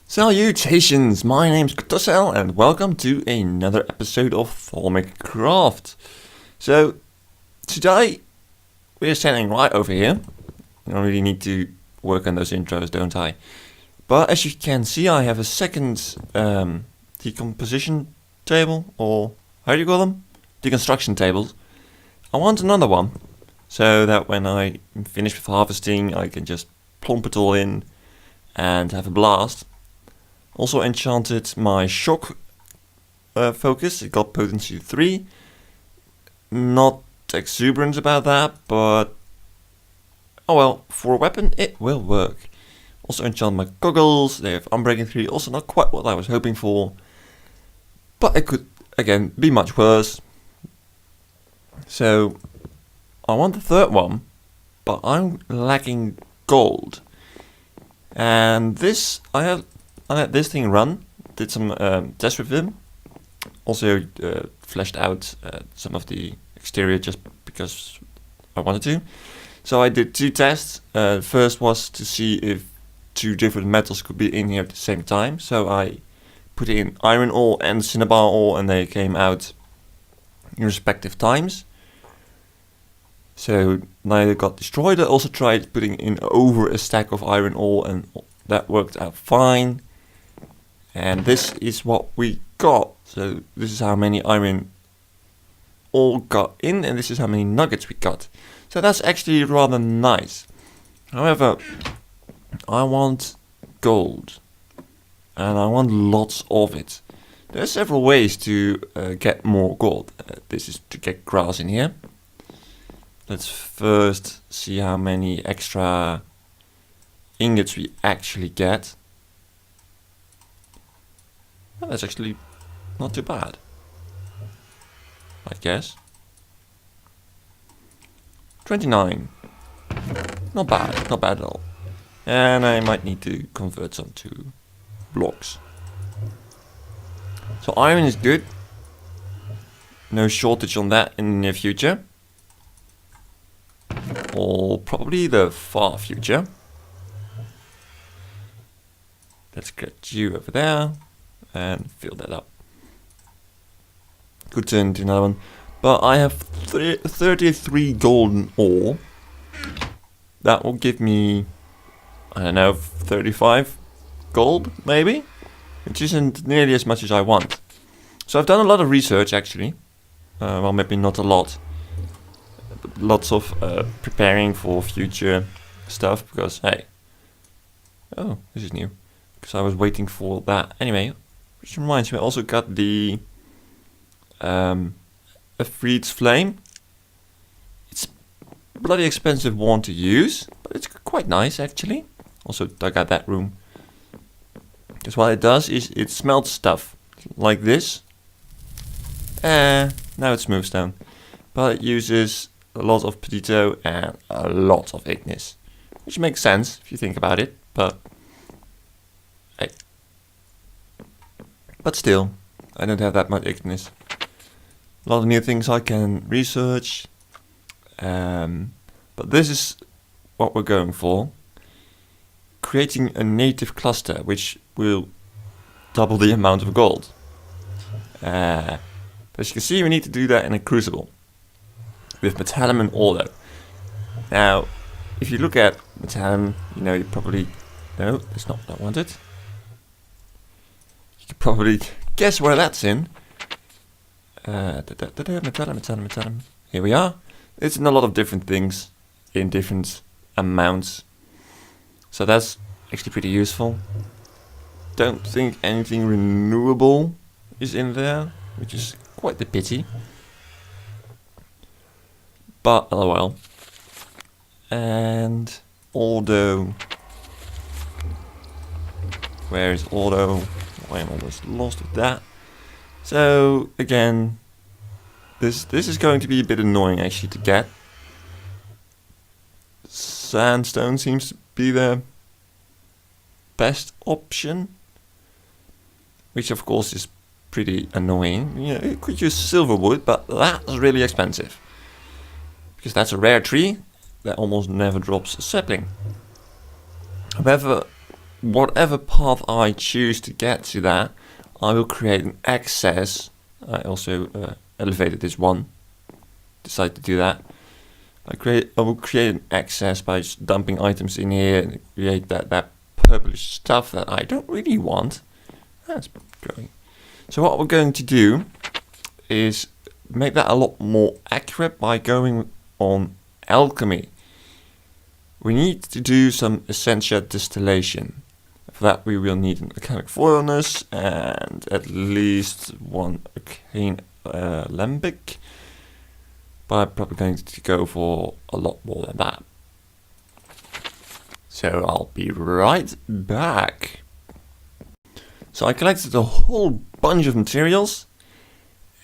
Salutations, my name's Kartosael and welcome to another episode of Thaumic Craft. So, today we're standing right over here. I don't really need to work on those intros, don't I? But as you can see, I have a second decomposition table, or how do you call them? Deconstruction tables. I want another one, so that when I am finished with harvesting, I can just plump it all in and have a blast. Also enchanted my shock focus. It got potency 3. Not exuberant about that, but oh well, for a weapon it will work. Also enchanted my goggles. They have unbreaking 3. Also not quite what I was hoping for, but it could again be much worse. So I want the third one, but I'm lacking gold. And this I let this thing run, did some tests with them, also fleshed out some of the exterior just because I wanted to. So I did 2 tests. First was to see if 2 different metals could be in here at the same time. So I put in iron ore and cinnabar ore and they came out in respective times. So neither got destroyed. I also tried putting in over a stack of iron ore and that worked out fine. And this is what we got. So this is how many iron ore got in, and this is how many nuggets we got. So that's actually rather nice. However, I want gold, and I want lots of it. There are several ways to get more gold. This is to get grass in here. Let's first see how many extra ingots we actually get. Well, that's actually not too bad, I guess. 29. Not bad, not bad at all. And I might need to convert some to blocks. So iron is good. No shortage on that in the near future. Or probably the far future. Let's get you over there and fill that up. Could turn into another one. But I have 33 golden ore. That will give me, I don't know, 35 gold maybe? Which isn't nearly as much as I want. So I've done a lot of research actually. Well, maybe not a lot. Lots of preparing for future stuff because, hey. Oh, this is new. Because I was waiting for that. Anyway, which reminds me, I also got the Efreet's Flame. It's a bloody expensive one to use, but it's quite nice actually. Also dug out that room. Because what it does is it smelts stuff like this. Now it smooths down. But it uses a lot of potato and a lot of ignis. Which makes sense if you think about it, but hey. But still, I don't have that much ignis. A lot of new things I can research. But this is what we're going for. Creating a native cluster, which will double the amount of gold. As you can see, we need to do that in a crucible. With metallum and ore though. Now, if you look at metallum, you know, you probably... No, that's not what I wanted. You could probably guess where that's in. Metallum. Here we are. It's in a lot of different things in different amounts. So that's actually pretty useful. Don't think anything renewable is in there, which is quite the pity. But oh well. And although, where is Auto? I am almost lost with that. So again, this is going to be a bit annoying actually to get. Sandstone seems to be the best option, which of course is pretty annoying. You know, you could use silver wood, but that's really expensive because that's a rare tree that almost never drops a sapling. However, whatever path I choose to get to that, I will create an access. I also elevated this one. Decided to do that. I will create an access by just dumping items in here and create that purplish stuff that I don't really want. That's going. So what we're going to do is make that a lot more accurate by going on Alchemy. We need to do some Essentia distillation. For that we will need an alchemic furnace and at least one arcane alembic. But I'm probably going to go for a lot more than that. So I'll be right back. So I collected a whole bunch of materials.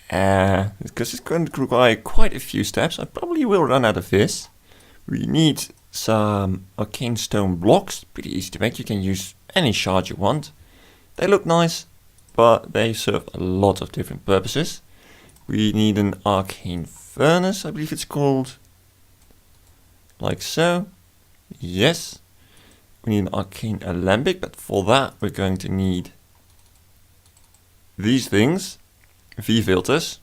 Because it's going to require quite a few steps. I probably will run out of this. We need some arcane stone blocks. Pretty easy to make. You can use any shard you want. They look nice, but they serve a lot of different purposes. We need an arcane furnace, I believe it's called. Like so. Yes. We need an arcane alembic, but for that we're going to need these things. V filters.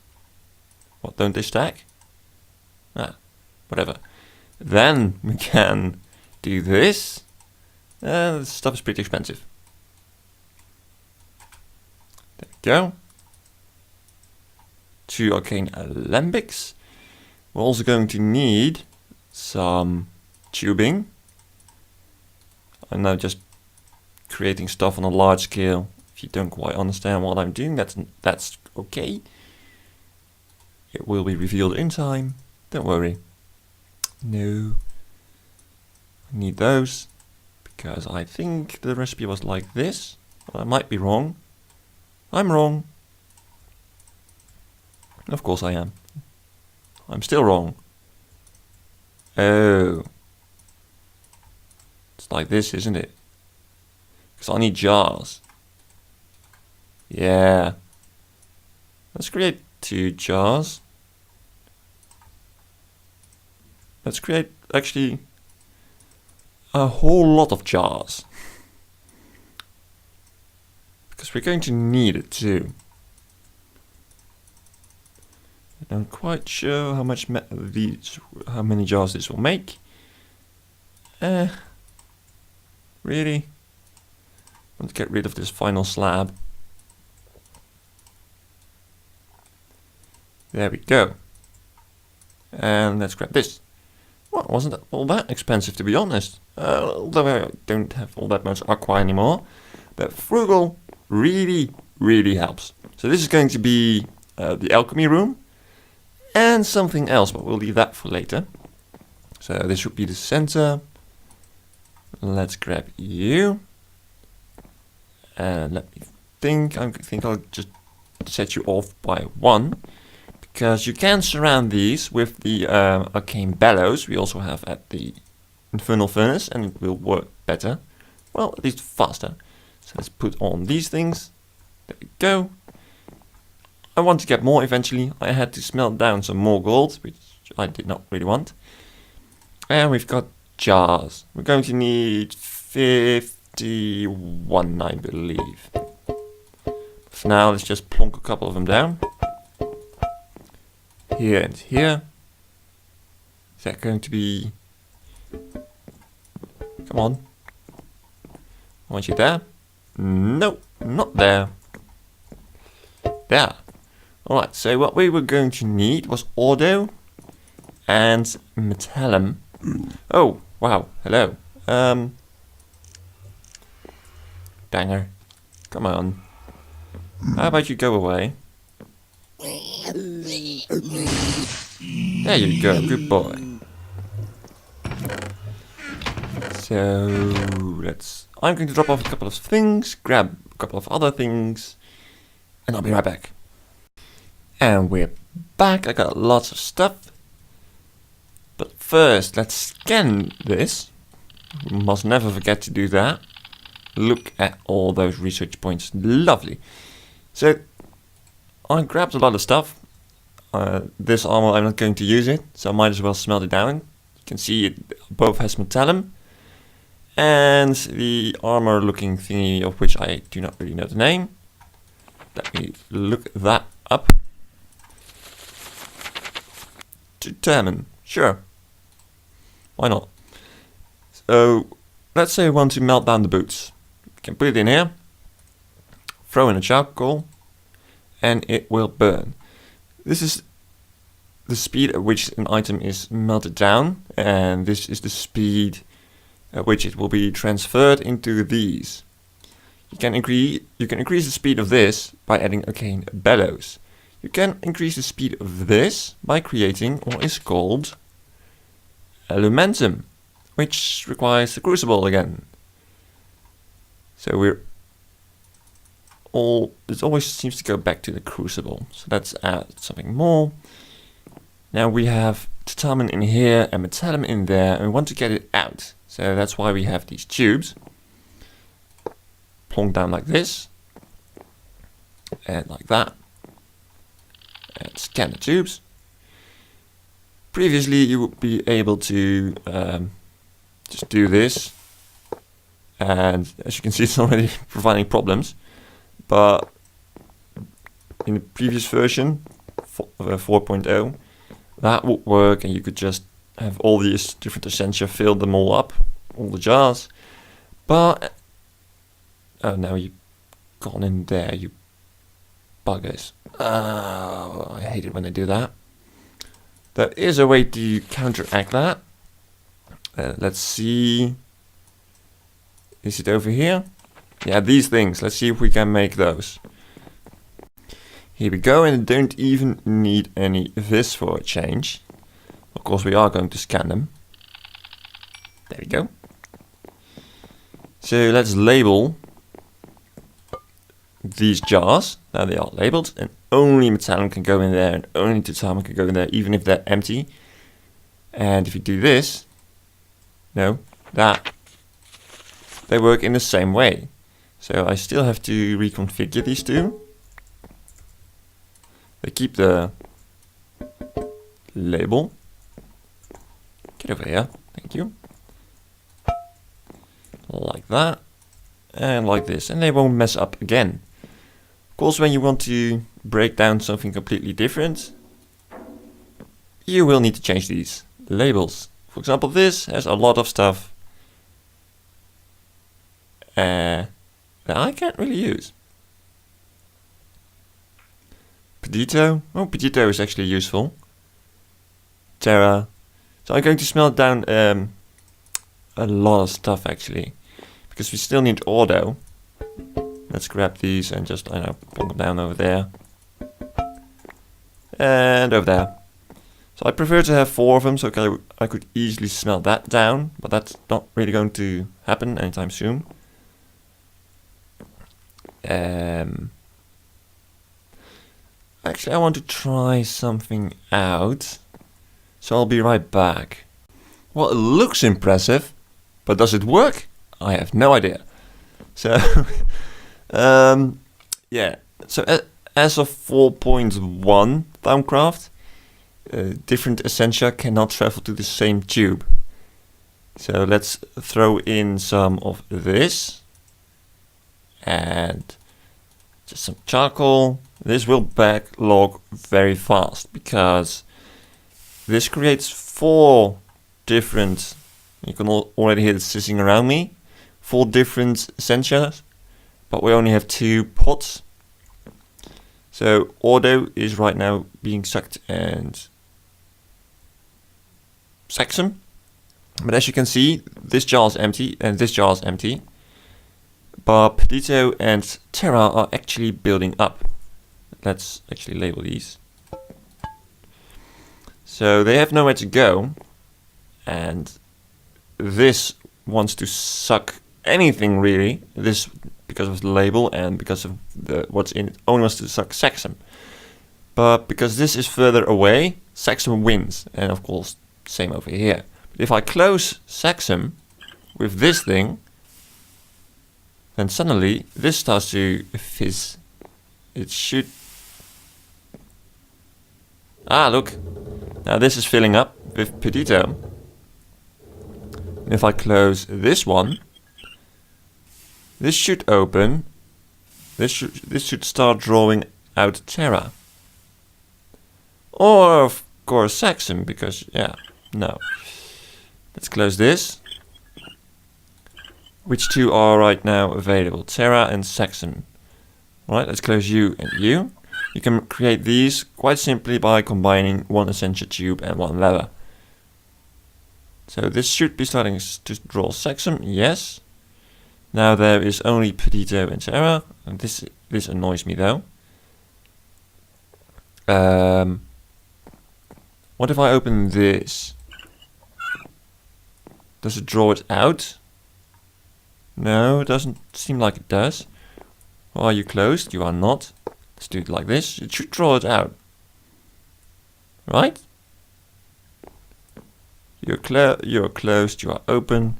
What, don't they stack? Ah, whatever. Then we can do this. This stuff is pretty expensive. There we go. 2 arcane alembics. We're also going to need some tubing. I'm now just creating stuff on a large scale. If you don't quite understand what I'm doing, that's okay. It will be revealed in time. Don't worry. No. I need those because I think the recipe was like this. Well, I might be wrong. I'm wrong. Of course I am. I'm still wrong. Oh. It's like this, isn't it? Because I need jars. Yeah. Let's create 2 jars. Let's create actually a whole lot of jars. Because we're going to need it too. I'm not quite sure how much how many jars this will make. Really? I want to get rid of this final slab. There we go. And let's grab this. Well, wasn't all that expensive, to be honest. Although I don't have all that much aqua anymore. But frugal really, really helps. So this is going to be the alchemy room. And something else, but we'll leave that for later. So this should be the center. Let's grab you. And let me think. I think I'll just set you off by 1. Because you can surround these with the arcane bellows we also have at the infernal furnace, and it will work better. Well, at least faster. So let's put on these things. There we go. I want to get more eventually. I had to smelt down some more gold, which I did not really want. And we've got jars. We're going to need 51, I believe. For now, let's just plonk a couple of them down. Here and here. Is that going to be... Come on. I want you there. No, not there. There. Alright, so what we were going to need was Ordo and Metallum. Oh, wow, hello. Banger. Come on. How about you go away? There you go, good boy. So, I'm going to drop off a couple of things, grab a couple of other things, and I'll be right back. And we're back. I got lots of stuff. But first, let's scan this. We must never forget to do that. Look at all those research points. Lovely. So, I grabbed a lot of stuff. This armor, I'm not going to use it, so I might as well smelt it down. You can see it both has metallum. and the armor looking thingy of which I do not really know the name. Let me look that up. Determine, sure. Why not? So let's say we want to melt down the boots. We can put it in here, throw in a charcoal, and it will burn. This is the speed at which an item is melted down, and this is the speed at which it will be transferred into these. You can increase the speed of this by adding arcane bellows. You can increase the speed of this by creating what is called Elementum, which requires the crucible again. So it always seems to go back to the crucible. So let's add something more. Now we have titanium in here and metallum in there, and we want to get it out. So that's why we have these tubes. Plonk down like this, and like that, and scan the tubes. Previously you would be able to just do this, and as you can see it's already providing problems, but in the previous version 4.0 that would work, and you could just have all these different essentia, fill them all up, all the jars. But oh, now you've gone in there, you buggers. I hate it when they do that. There is a way to counteract that. Let's see. Is it over here? Yeah, these things. Let's see if we can make those. Here we go, and don't even need any of this for a change. Of course, we are going to scan them. There we go. So let's label these jars. Now they are labeled, and only metallum can go in there, and only titanium can go in there, even if they're empty. And if you do this, no, that, they work in the same way. So I still have to reconfigure these two. They keep the label. Get over here, thank you. Like that, and like this, and they won't mess up again. Of course, when you want to break down something completely different, you will need to change these labels. For example, this has a lot of stuff that I can't really use. Pedito. Oh, Pedito is actually useful. Terra. So I'm going to smelt down a lot of stuff actually, because we still need auto. Let's grab these and just, I know, pull them down over there. And over there. So I prefer to have 4 of them, so I could easily smelt that down, but that's not really going to happen anytime soon. Actually, I want to try something out, so I'll be right back. Well, it looks impressive, but does it work? I have no idea. So, yeah. So as of 4.1 Thaumic Craft, different essentia cannot travel to the same tube. So let's throw in some of this, and just some charcoal. This will backlog very fast, because this creates 4 different, you can already hear it sizzling around me, 4 different essentia, but we only have 2 pots. So auto is right now being sucked and Saxum. But as you can see, this jar is empty and this jar is empty. But Pedito and Terra are actually building up. Let's actually label these. So they have nowhere to go, and this wants to suck anything really. This, because of the label and because of what's in it, only wants to suck Saxum. But because this is further away, Saxum wins, and of course same over here. But if I close Saxum with this thing, then suddenly this starts to fizz. It should. Ah, look. Now this is filling up with Pedito. And If I close this one, this should open. This should start drawing out Terra. Or of course Saxon, because yeah, no. Let's close this. Which two are right now available? Terra and Saxon. Right, let's close you and you. You can create these quite simply by combining one Essentia tube and one lever. So this should be starting to draw Saxon, yes. Now there is only Perdito and Terra, and this annoys me though. What if I open this? Does it draw it out? No, it doesn't seem like it does. Well, are you closed? You are not. Let's do it like this. It should draw it out. Right? You're closed, you are open.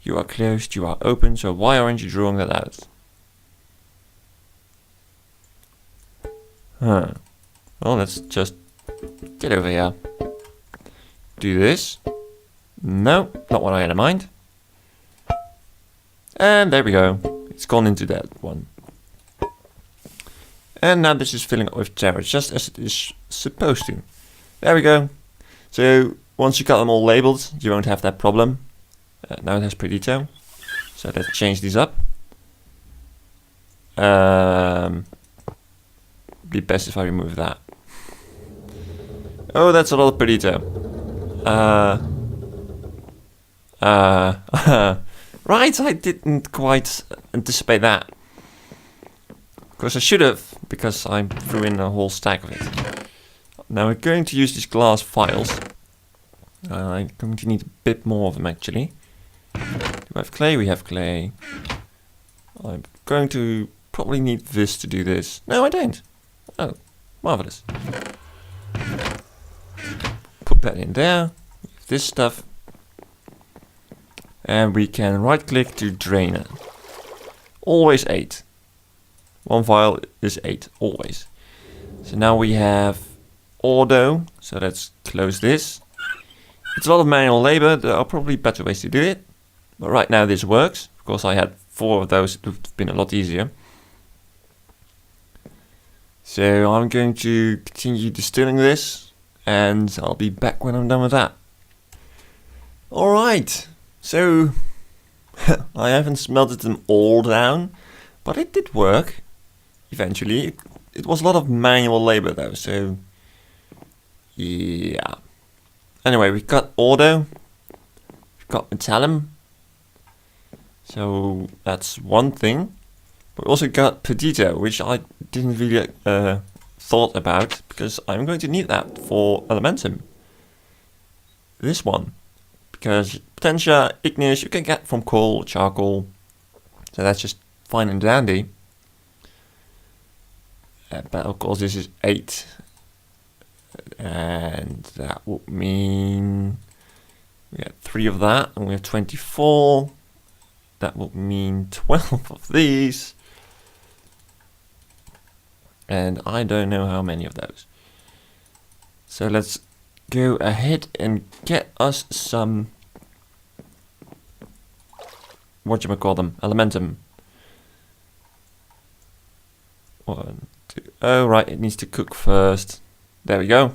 You are closed, you are open. So why aren't you drawing that out? Huh. Well, let's just get over here. Do this. No, not what I had in mind. And there we go. It's gone into that one. And now this is filling up with Terra, just as it is supposed to. There we go. So once you got them all labeled, you won't have that problem. Now it has Perdito. So let's change these up. Be best if I remove that. Oh, that's a lot of Perdito. Right, I didn't quite anticipate that. Of course I should have, because I threw in a whole stack of it. Now we're going to use these glass files. I'm going to need a bit more of them actually. Do we have clay? We have clay. I'm going to probably need this to do this. No, I don't. Oh, marvelous. Put that in there. This stuff. And we can right click to drain it. Always 8. One file is 8, always. So now we have Ordo. So let's close this. It's a lot of manual labor. There are probably better ways to do it. But right now this works. Of course I had 4 of those. It would have been a lot easier. So I'm going to continue distilling this. And I'll be back when I'm done with that. Alright. So I haven't smelted them all down. But it did work. Eventually. It was a lot of manual labor though. So yeah. Anyway, we've got Ordo. We've got Metallum. So that's one thing. But we also got Perdito, which I didn't really thought about, because I'm going to need that for Elementum. This one. Because Potentia, Igneous, you can get from coal, charcoal. So that's just fine and dandy. But of course this is 8. And that would mean we have 3 of that, and we have 24. That would mean 12 of these. And I don't know how many of those. So let's go ahead and get us some, whatchamacallem, Elementum. 1, 2. Oh right, it needs to cook first. There we go.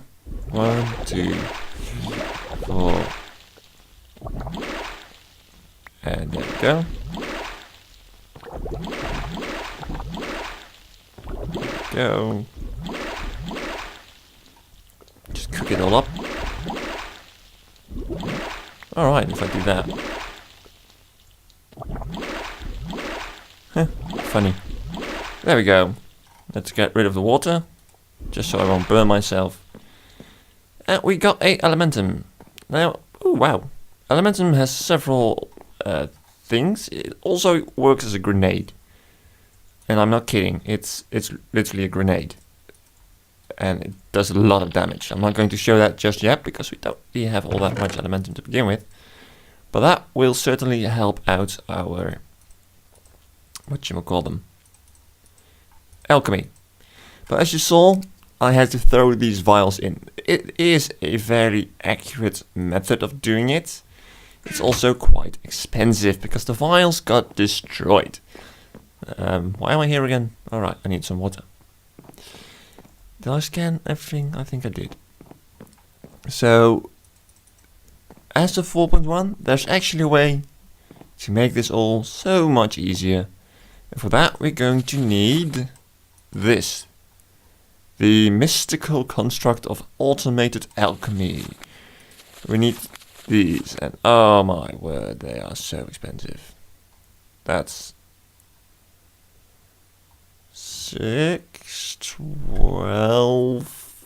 1, 2, 4. And there we go. Go. Just cook it all up. Alright, if I do that. Huh, funny. There we go. Let's get rid of the water. Just so I won't burn myself. And we got a Elementum. Now, oh wow. Elementum has several things. It also works as a grenade. And I'm not kidding. It's literally a grenade. And it does a lot of damage. I'm not going to show that just yet, because we don't really have all that much Elementum to begin with. But that will certainly help out our, whatchamacallem, Alchemy. But as you saw, I had to throw these vials in. It is a very accurate method of doing it. it's also quite expensive because the vials got destroyed. Why am I here again? Alright, I need some water. Did I scan everything? I think I did. So, as of 4.1, there's actually a way to make this all so much easier. And for that, we're going to need this. The mystical construct of automated alchemy. We need these, and oh my word, they are so expensive. That's 6, 12,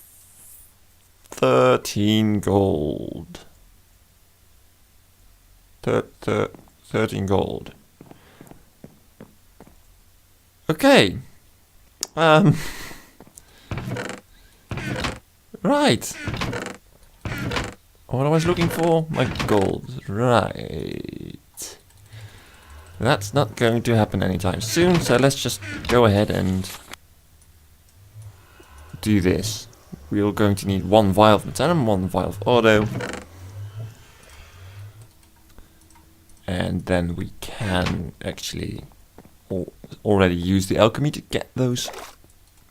13 gold. 13 gold. Okay. Right. What I was looking for? My gold. Right. That's not going to happen anytime soon, so let's just go ahead and do this. We're going to need 1 vial of Metallum, 1 vial of auto. And then we can actually already use the alchemy to get those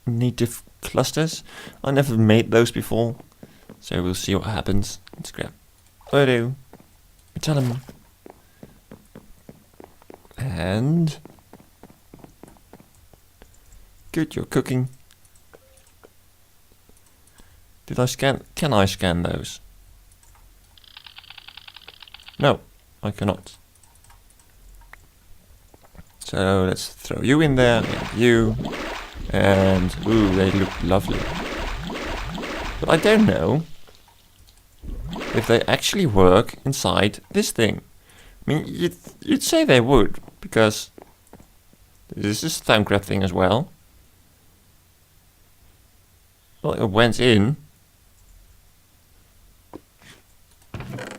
native clusters. I never made those before, so we'll see what happens. Let's grab auto, Metallum, and good, you're cooking. Did I scan? Can I scan those? No, I cannot. So let's throw you in there, and you, and ooh, they look lovely. But I don't know if they actually work inside this thing. I mean, you'd say they would, because this is a Thaumic Craft thing as well. Well, it went in.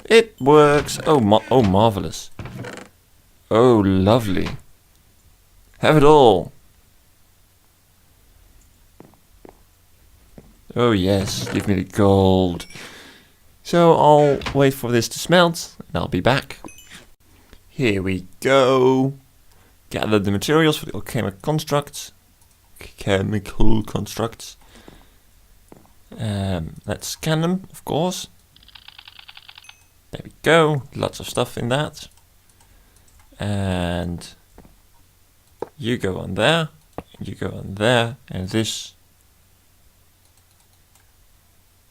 It works. Oh, marvelous. Oh, lovely. Have it all. Oh yes, give me the gold. So I'll wait for this to smelt, and I'll be back. Here we go. Gather the materials for the alchemical constructs. Let's scan them, of course. There we go. Lots of stuff in that. And you go on there. You go on there. And this.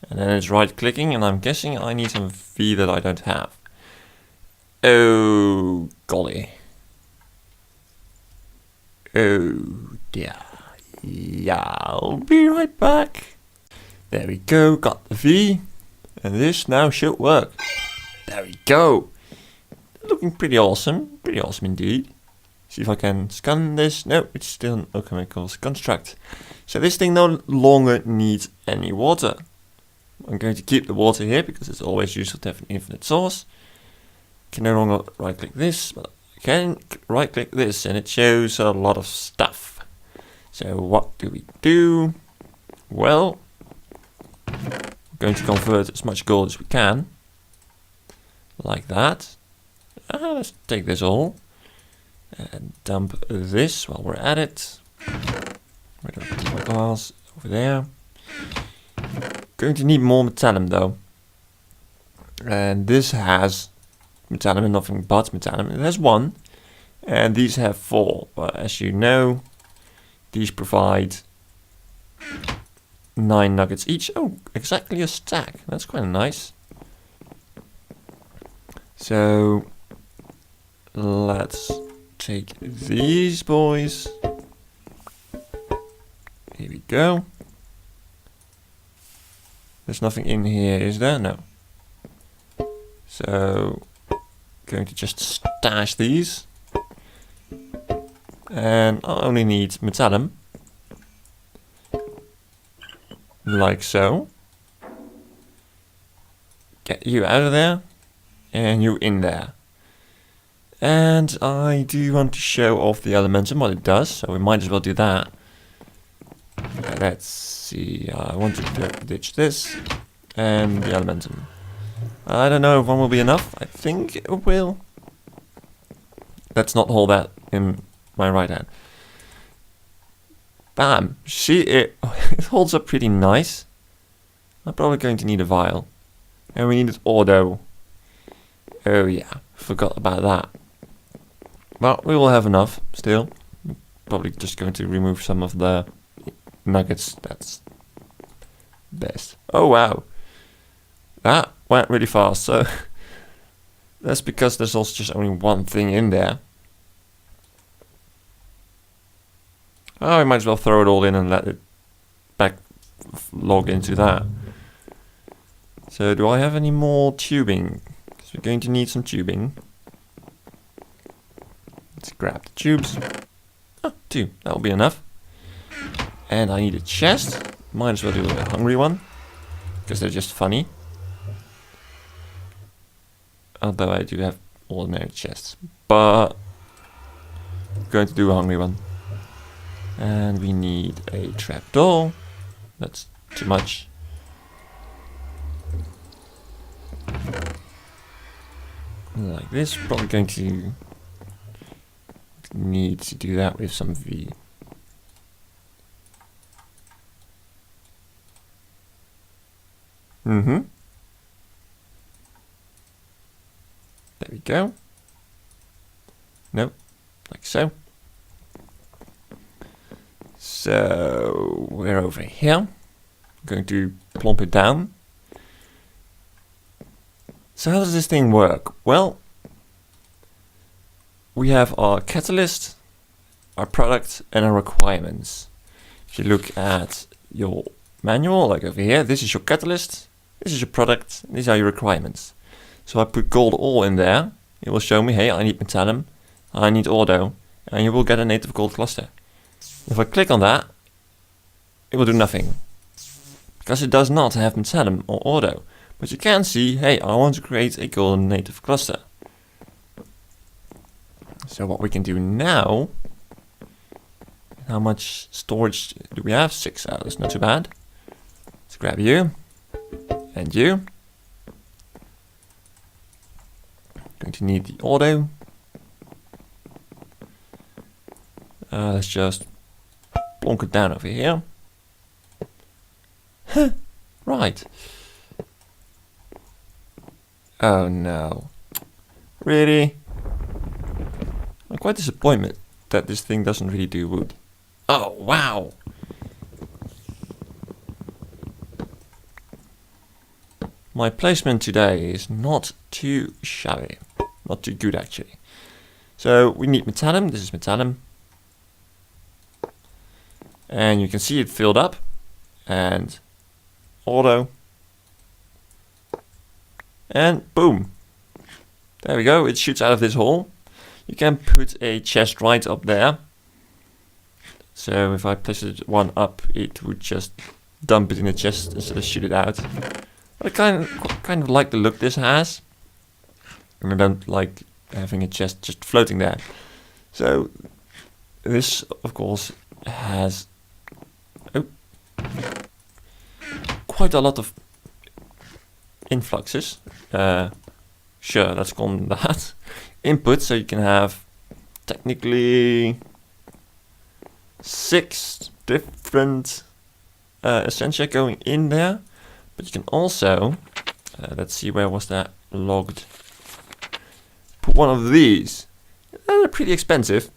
And then it's right clicking, and I'm guessing I need some V that I don't have. Oh golly. Oh dear. Yeah, I'll be right back. There we go, got the V. And this now should work. There we go. Looking pretty awesome indeed. See if I can scan this. No, it's still an alchemical construct. So this thing no longer needs any water. I'm going to keep the water here because it's always useful to have an infinite source. Can no longer right click this, but I can right click this and it shows a lot of stuff. So what do we do? Well, we're going to convert as much gold as we can. Like that. Let's take this all and dump this while we're at it. Rid of the glass over there. Going to need more Metallum though. And this has Metallum and nothing but Metallum. It has 1. And these have 4. But as you know, these provide 9 nuggets each. Oh, exactly a stack. That's quite nice. So let's take these boys. Here we go. There's nothing in here, is there? No. So going to just stash these. And I only need Metallum. Like so. Get you out of there. And you in there. And I do want to show off the Elementum, what it does, so we might as well do that. Let's see, I want to ditch this, and the Elementum. I don't know if one will be enough. I think it will. Let's not hold that in my right hand. Bam! See, it holds up pretty nice. I'm probably going to need a vial. And we needed auto. Oh yeah, forgot about that. Well, we will have enough still. Probably just going to remove some of the nuggets. That's best. Oh wow. That went really fast. So that's because there's also just only one thing in there. Oh, I might as well throw it all in and let it back log into that. So do I have any more tubing? Because we're going to need some tubing. Let's grab the tubes. Oh, 2. That'll be enough. And I need a chest. Might as well do a hungry one. Because they're just funny. Although I do have ordinary chests. But I'm going to do a hungry one. And we need a trapdoor. That's too much. Like this. Probably going to need to do that with some V. There we go. Nope. Like so. So we're over here. I'm going to plump it down. So how does this thing work? Well, we have our catalyst, our product, and our requirements. If you look at your manual, like over here, this is your catalyst, this is your product, and these are your requirements. So I put gold ore in there. It will show me, hey, I need metallum, I need auto, and you will get a native gold cluster. If I click on that, it will do nothing. Because it does not have metallum or auto. But you can see, hey, I want to create a golden native cluster. So what we can do now, how much storage do we have? 6 hours, not too bad. Let's grab you, and you. Going to need the auto. Let's just plonk it down over here. Right. Oh no. Really? I'm quite disappointed that this thing doesn't really do wood. Oh wow. My placement today is not too shabby. Not too good actually. So we need metallum. This is metallum. And you can see it filled up. And auto. And boom. There we go. It shoots out of this hole. You can put a chest right up there. So if I place it one up, it would just dump it in the chest instead of shoot it out. But I kind of like the look this has. And I don't like having a chest just floating there. So this, of course, has quite a lot of influxes. Sure, let's call them that. Input, so you can have technically 6 different essentia going in there. But you can also, let's see, where was that logged? Put one of these. They're pretty expensive,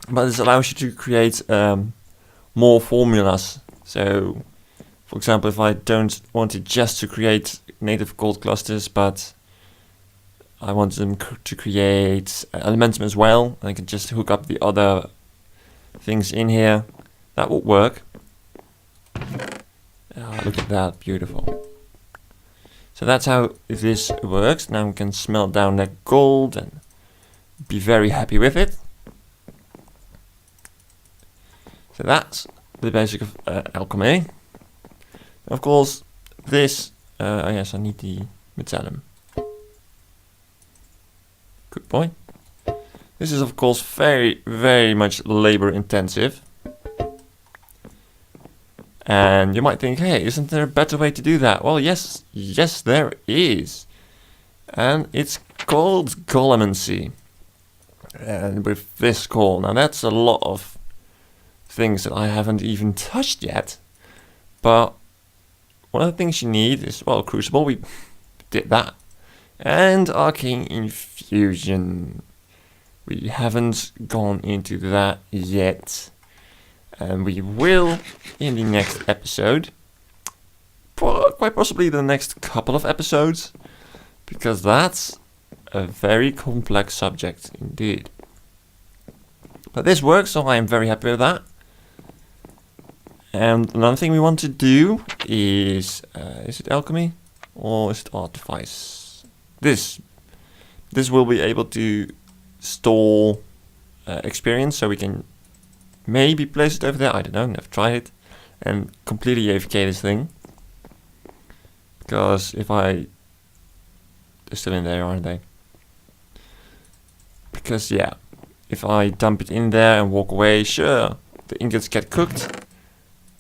but this allows you to create more formulas. So, for example, if I don't want it just to create native gold clusters, but I want them to create elementum as well, and I can just hook up the other things in here, that will work. Look at that, beautiful. So that's how this works. Now we can smelt down that gold and be very happy with it. So that's the basic of alchemy. Of course, this, yes, I need the metallum. Good point. This is of course very, very much labor intensive. And you might think, hey, isn't there a better way to do that? Well, yes, there is. And it's called Golemancy. And with this call, now that's a lot of things that I haven't even touched yet. But one of the things you need is, well, Crucible, we did that. And Arcane Infusion. We haven't gone into that yet. And we will in the next episode. Quite possibly the next couple of episodes. Because that's a very complex subject indeed. But this works, so I am very happy with that. And another thing we want to do is it Alchemy or is it Artifice? This will be able to store experience, so we can maybe place it over there. I don't know, never tried it, and completely AFK this thing. Because if they're still in there, aren't they? Because yeah, if I dump it in there and walk away, sure, the ingots get cooked.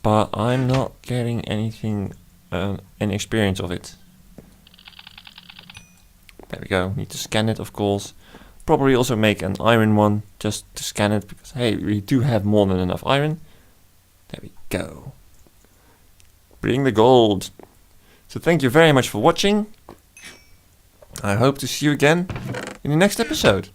But I'm not getting anything, any experience of it. There we go. Need to scan it, of course. Probably also make an iron one just to scan it, because hey, we do have more than enough iron. There we go. Bring the gold. So thank you very much for watching. I hope to see you again in the next episode.